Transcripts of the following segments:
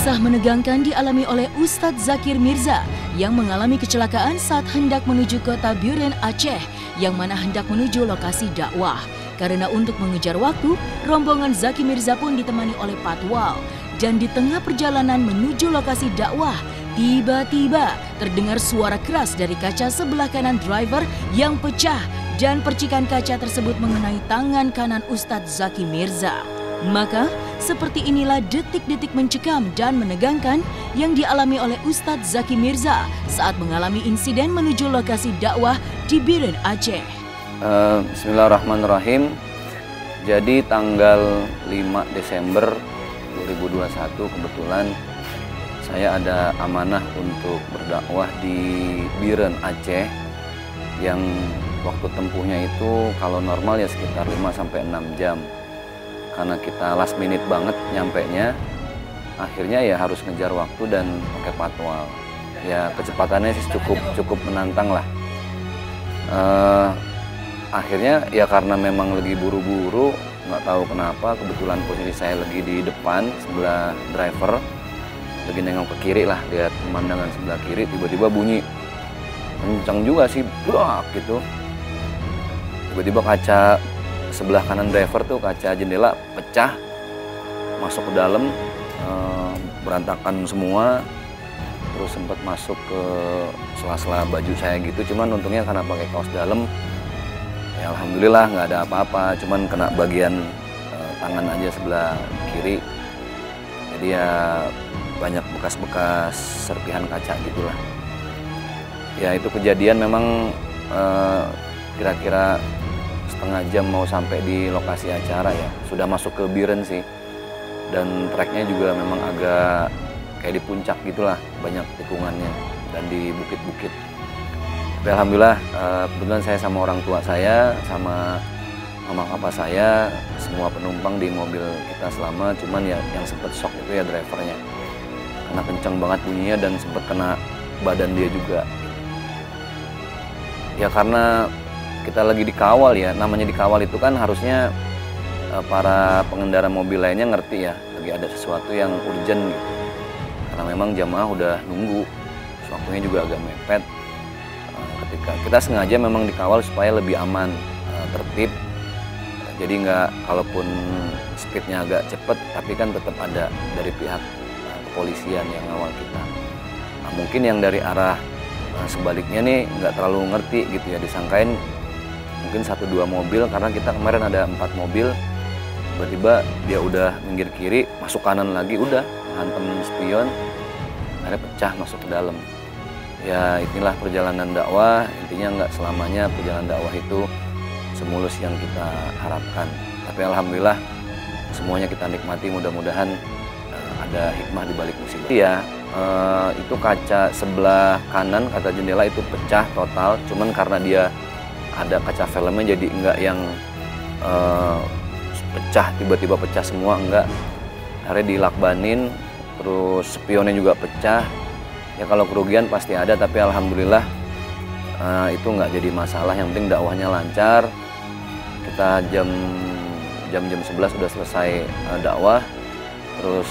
Kisah menegangkan dialami oleh Ustadz Zakir Mirza yang mengalami kecelakaan saat hendak menuju kota Biren, Aceh, yang mana hendak menuju lokasi dakwah. Karena untuk mengejar waktu, rombongan Zaki Mirza pun ditemani oleh patwal. Dan di tengah perjalanan menuju lokasi dakwah, tiba-tiba terdengar suara keras dari kaca sebelah kanan driver yang pecah dan percikan kaca tersebut mengenai tangan kanan Ustadz Zaki Mirza. Maka, seperti inilah detik-detik mencekam dan menegangkan yang dialami oleh Ustadz Zaki Mirza saat mengalami insiden menuju lokasi dakwah di Biren, Aceh. Bismillahirrahmanirrahim. Jadi tanggal 5 Desember 2021 kebetulan saya ada amanah untuk berdakwah di Biren, Aceh, yang waktu tempuhnya itu kalau normal ya sekitar 5-6 jam. Karena kita last minute banget nyampenya, akhirnya ya harus ngejar waktu dan pakai patwal. Ya kecepatannya sih cukup menantang lah. Akhirnya ya karena memang lagi buru-buru, nggak tahu kenapa kebetulan posisi saya lagi di depan sebelah driver, lagi nengok ke kiri lah, lihat pemandangan sebelah kiri, tiba-tiba bunyi kencang juga sih, brak gitu. Tiba-tiba kaca sebelah kanan driver tuh, kaca jendela pecah, masuk ke dalam, berantakan semua, terus sempat masuk ke sela-sela baju saya gitu. Cuman untungnya karena pakai kaos dalam, ya alhamdulillah nggak ada apa-apa. Cuman kena bagian tangan aja sebelah kiri, jadi ya banyak bekas-bekas serpihan kaca gitulah. Ya itu kejadian memang kira-kira setengah jam mau sampai di lokasi acara ya. Sudah masuk ke Biren sih. Dan treknya juga memang agak kayak di puncak gitulah, banyak tikungannya dan di bukit-bukit. Tapi alhamdulillah kebetulan saya sama orang tua saya, sama mama papa saya, semua penumpang di mobil kita selamat. Cuman ya yang sempat shock itu ya drivernya. Karena kencang banget bunyinya dan sempat kena badan dia juga. Ya karena kita lagi dikawal ya, namanya dikawal itu kan harusnya para pengendara mobil lainnya ngerti ya, lagi ada sesuatu yang urgent gitu. Karena memang jamaah udah nunggu, waktunya juga agak mepet. Ketika kita sengaja memang dikawal supaya lebih aman, tertib. Jadi nggak, kalaupun speednya agak cepet, tapi kan tetap ada dari pihak kepolisian yang ngawal kita. Nah, mungkin yang dari arah sebaliknya nih nggak terlalu ngerti gitu ya, disangkain mungkin 1-2 mobil, karena kita kemarin ada 4 mobil, tiba-tiba dia udah minggir kiri, masuk kanan lagi, udah hantam spion, akhirnya pecah masuk ke dalam. Ya inilah perjalanan dakwah, intinya nggak selamanya perjalanan dakwah itu semulus yang kita harapkan. Tapi alhamdulillah semuanya kita nikmati, mudah-mudahan ada hikmah di balik musibah. Ya, itu kaca sebelah kanan, kaca jendela itu pecah total, cuman karena dia ada kaca filmnya jadi enggak yang pecah, tiba-tiba pecah semua, enggak. Akhirnya dilakbanin, terus spionnya juga pecah. Ya kalau kerugian pasti ada, tapi alhamdulillah itu enggak jadi masalah. Yang penting dakwahnya lancar. Kita jam 11 udah selesai dakwah, terus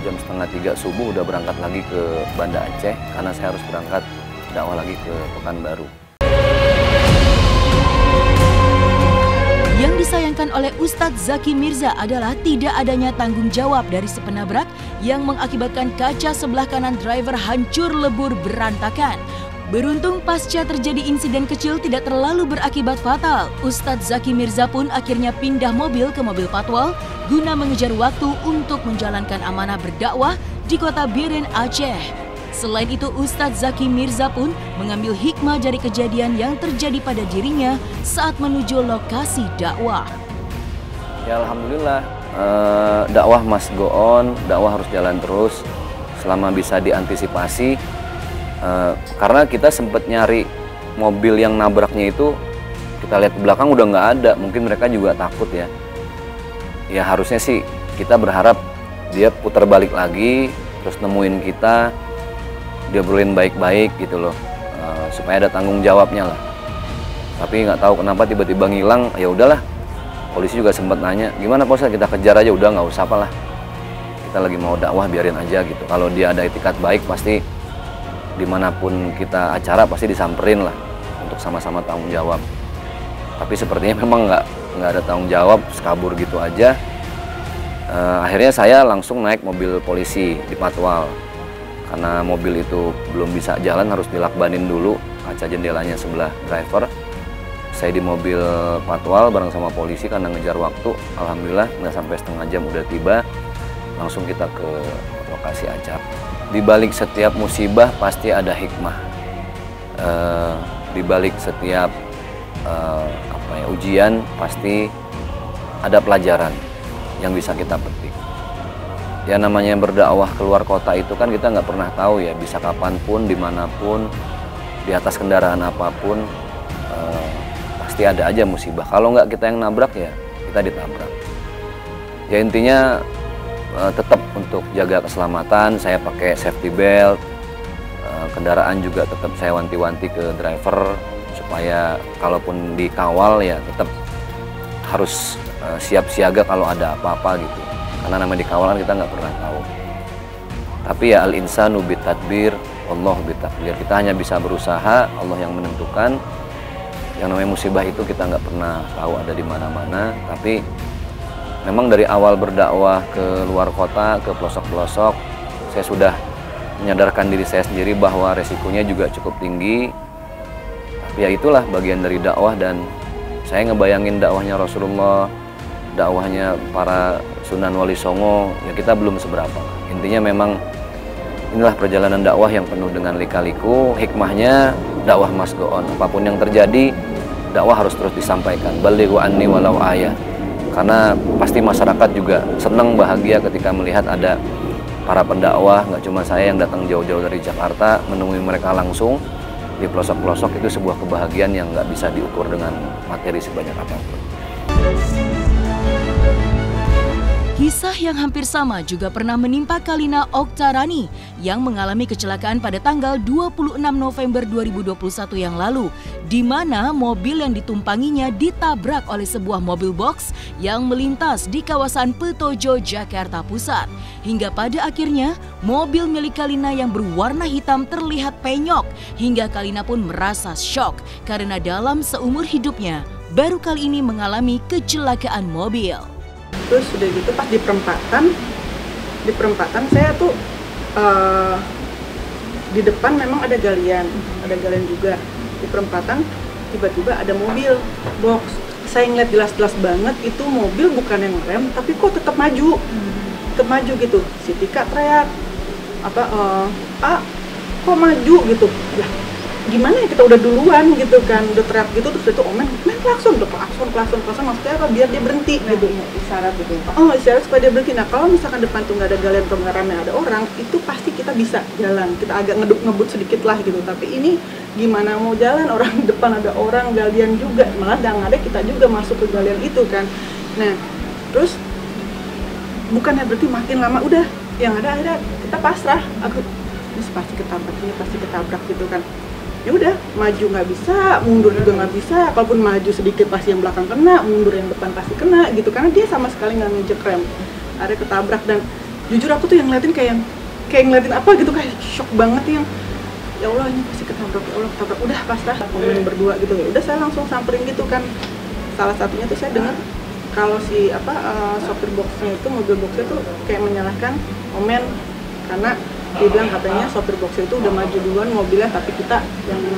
jam 2:30 subuh udah berangkat lagi ke Banda Aceh, karena saya harus berangkat dakwah lagi ke Pekanbaru. Yang disayangkan oleh Ustadz Zaki Mirza adalah tidak adanya tanggung jawab dari si penabrak yang mengakibatkan kaca sebelah kanan driver hancur lebur berantakan. Beruntung pasca terjadi insiden kecil tidak terlalu berakibat fatal, Ustadz Zaki Mirza pun akhirnya pindah mobil ke mobil patwal guna mengejar waktu untuk menjalankan amanah berdakwah di kota Biren, Aceh. Selain itu, Ustadz Zaki Mirza pun mengambil hikmah dari kejadian yang terjadi pada dirinya saat menuju lokasi dakwah. Ya alhamdulillah, dakwah must go on, dakwah harus jalan terus selama bisa diantisipasi. Karena kita sempat nyari mobil yang nabraknya itu, kita lihat ke belakang udah nggak ada, mungkin mereka juga takut ya. Ya harusnya sih kita berharap dia putar balik lagi, terus nemuin kita, dia berlin baik-baik gitu loh, supaya ada tanggung jawabnya lah. Tapi nggak tahu kenapa tiba-tiba ngilang. Ya udahlah, polisi juga sempat nanya, gimana Pak Ustadz, kita kejar aja, udah nggak usah apalah. kita lagi mau dakwah biarin aja gitu. Kalau dia ada itikat baik pasti dimanapun kita acara pasti disamperin lah untuk sama-sama tanggung jawab. Tapi sepertinya memang nggak ada tanggung jawab, kabur gitu aja. Akhirnya saya langsung naik mobil polisi di Patwal. Karena mobil itu belum bisa jalan, harus dilakbanin dulu kaca jendelanya sebelah driver. Saya di mobil Patwal bareng sama polisi karena ngejar waktu. Alhamdulillah nggak sampai setengah jam udah tiba. Langsung kita ke lokasi acara. Di balik setiap musibah pasti ada hikmah. Di balik setiap ujian pasti ada pelajaran yang bisa kita petik. Ya namanya berdakwah keluar kota itu kan kita nggak pernah tahu ya, bisa kapanpun, dimanapun, di atas kendaraan apapun, pasti ada aja musibah. Kalau nggak kita yang nabrak ya kita ditabrak. Ya intinya tetap untuk jaga keselamatan, saya pakai safety belt, kendaraan juga tetap saya wanti-wanti ke driver supaya kalaupun dikawal ya tetap harus siap siaga kalau ada apa-apa gitu. Karena namanya dikawal kan kita nggak pernah tahu. Tapi ya al-insanu bitadbir, Allah bitakdir. Kita hanya bisa berusaha, Allah yang menentukan. Yang namanya musibah itu kita nggak pernah tahu ada di mana-mana. Tapi memang dari awal berdakwah ke luar kota, ke pelosok-pelosok, saya sudah menyadarkan diri saya sendiri bahwa resikonya juga cukup tinggi. Tapi ya itulah bagian dari dakwah, dan saya ngebayangin dakwahnya Rasulullah, dakwahnya para Sunan Wali Songo, ya kita belum seberapa. Intinya memang inilah perjalanan dakwah yang penuh dengan lika-liku. Hikmahnya dakwah must go on. Apapun yang terjadi, dakwah harus terus disampaikan. Balighu anni walau ayah. Karena pasti masyarakat juga senang, bahagia ketika melihat ada para pendakwah, nggak cuma saya yang datang jauh-jauh dari Jakarta, menemui mereka langsung di pelosok-pelosok. Itu sebuah kebahagiaan yang nggak bisa diukur dengan materi sebanyak apapun. Kisah yang hampir sama juga pernah menimpa Kalina Oktarani yang mengalami kecelakaan pada tanggal 26 November 2021 yang lalu, di mana mobil yang ditumpanginya ditabrak oleh sebuah mobil box yang melintas di kawasan Petojo, Jakarta Pusat. Hingga pada akhirnya, mobil milik Kalina yang berwarna hitam terlihat penyok, hingga Kalina pun merasa syok karena dalam seumur hidupnya baru kali ini mengalami kecelakaan mobil. Terus sudah gitu pas di perempatan saya tuh di depan memang ada galian juga. Di perempatan tiba-tiba ada mobil box. Saya ngeliat jelas-jelas banget itu mobil bukan yang rem, tapi kok tetap maju gitu. Si Tika teriak kok maju gitu. Lah gimana ya, kita udah duluan gitu kan, udah teriak gitu, terus itu omen klakson maksudnya apa, biar dia berhenti gitu, isyarat gitu. Isyarat supaya dia berhenti. Nah kalau misalkan depan tuh nggak ada galian atau nggak rame ada orang, itu pasti kita bisa jalan, kita agak ngebut sedikit lah gitu. Tapi ini gimana mau jalan, orang depan ada orang, galian juga, malah ada kita juga masuk ke galian itu kan. Nah terus bukannya berarti makin lama udah yang ada kita pasrah, ini pasti ketabrak gitu kan. Ya udah, maju nggak bisa, mundur juga nggak bisa. Kalaupun maju sedikit pasti yang belakang kena, mundur yang depan pasti kena gitu. Karena dia sama sekali nggak nginjek rem, ada ketabrak. Dan jujur aku tuh yang ngeliatin kayak ngeliatin apa gitu, kayak shock banget yang ya Allah ini pasti ketabrak, ya Allah ketabrak. Udah pasrah, ngomongin berdua gitu. Ya udah saya langsung samperin gitu kan. Salah satunya tuh saya dengar kalau si sopir boxnya itu, mobil boxnya tuh kayak menyalahkan Omen karena dia bilang katanya sopir boxnya itu udah maju duluan mobilnya, tapi kita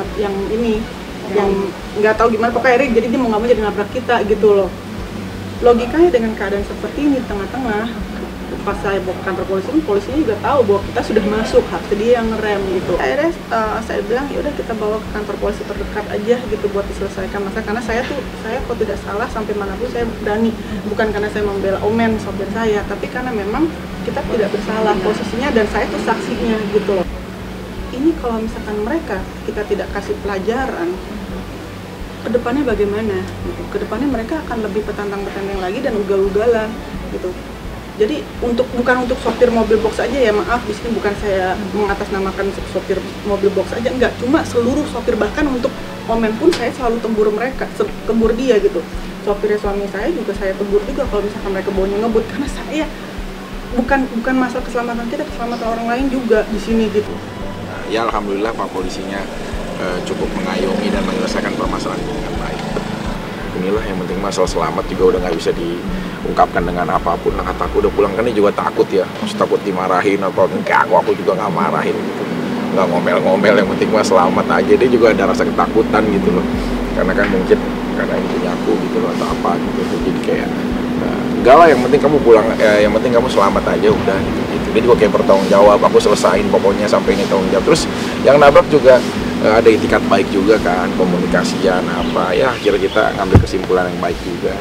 yang nggak tahu gimana pokoknya, jadi dia mau nggak mau jadi nabrak kita gitu loh. Logikanya dengan keadaan seperti ini tengah-tengah, pas saya bawa ke kantor polisi, polisinya juga tahu bahwa kita sudah masuk, harusnya dia yang ngerem gitu. Akhirnya saya bilang ya udah kita bawa ke kantor polisi terdekat aja gitu buat diselesaikan masalah, karena saya kok tidak salah sampai manapun saya berani, bukan karena saya membela Omen sopir saya, tapi karena memang kita tidak bersalah posisinya dan saya tuh saksinya gitu loh. Ini kalau misalkan mereka kita tidak kasih pelajaran, kedepannya bagaimana gitu. Kedepannya mereka akan lebih petantang-petantang lagi dan ugal-ugalan gitu. Jadi bukan untuk sopir mobil box aja ya, maaf di sini bukan saya mengatasnamakan sopir mobil box aja, enggak, cuma seluruh sopir, bahkan untuk Omen pun saya selalu tegur dia gitu. Sopirnya suami saya juga saya tegur juga kalau misalkan mereka baunya ngebut, karena saya bukan masalah keselamatan kita, keselamatan orang lain juga di sini gitu. Nah, ya alhamdulillah Pak polisinya cukup mengayomi dan menyelesaikan permasalahan ini dengan baik. Inilah yang penting, masalah selamat juga udah nggak bisa diungkapkan dengan apapun. Nah, kata aku udah pulang kan dia juga takut ya, masih takut dimarahin atau enggak, aku juga nggak marahin gitu, nggak ngomel-ngomel, yang penting mah selamat aja. Dia juga ada rasa ketakutan gitu loh, karena kan mungkin karena ini punya aku gitu loh atau apa gitu, jadi kayak enggak lah, yang penting kamu pulang, yang penting kamu selamat aja udah gitu. Dia juga kayak bertanggung jawab, aku selesain pokoknya sampai ini tanggung jawab. Terus yang nabrak juga ada itikat baik juga kan, komunikasian apa ya, akhirnya kita ngambil kesimpulan yang baik juga.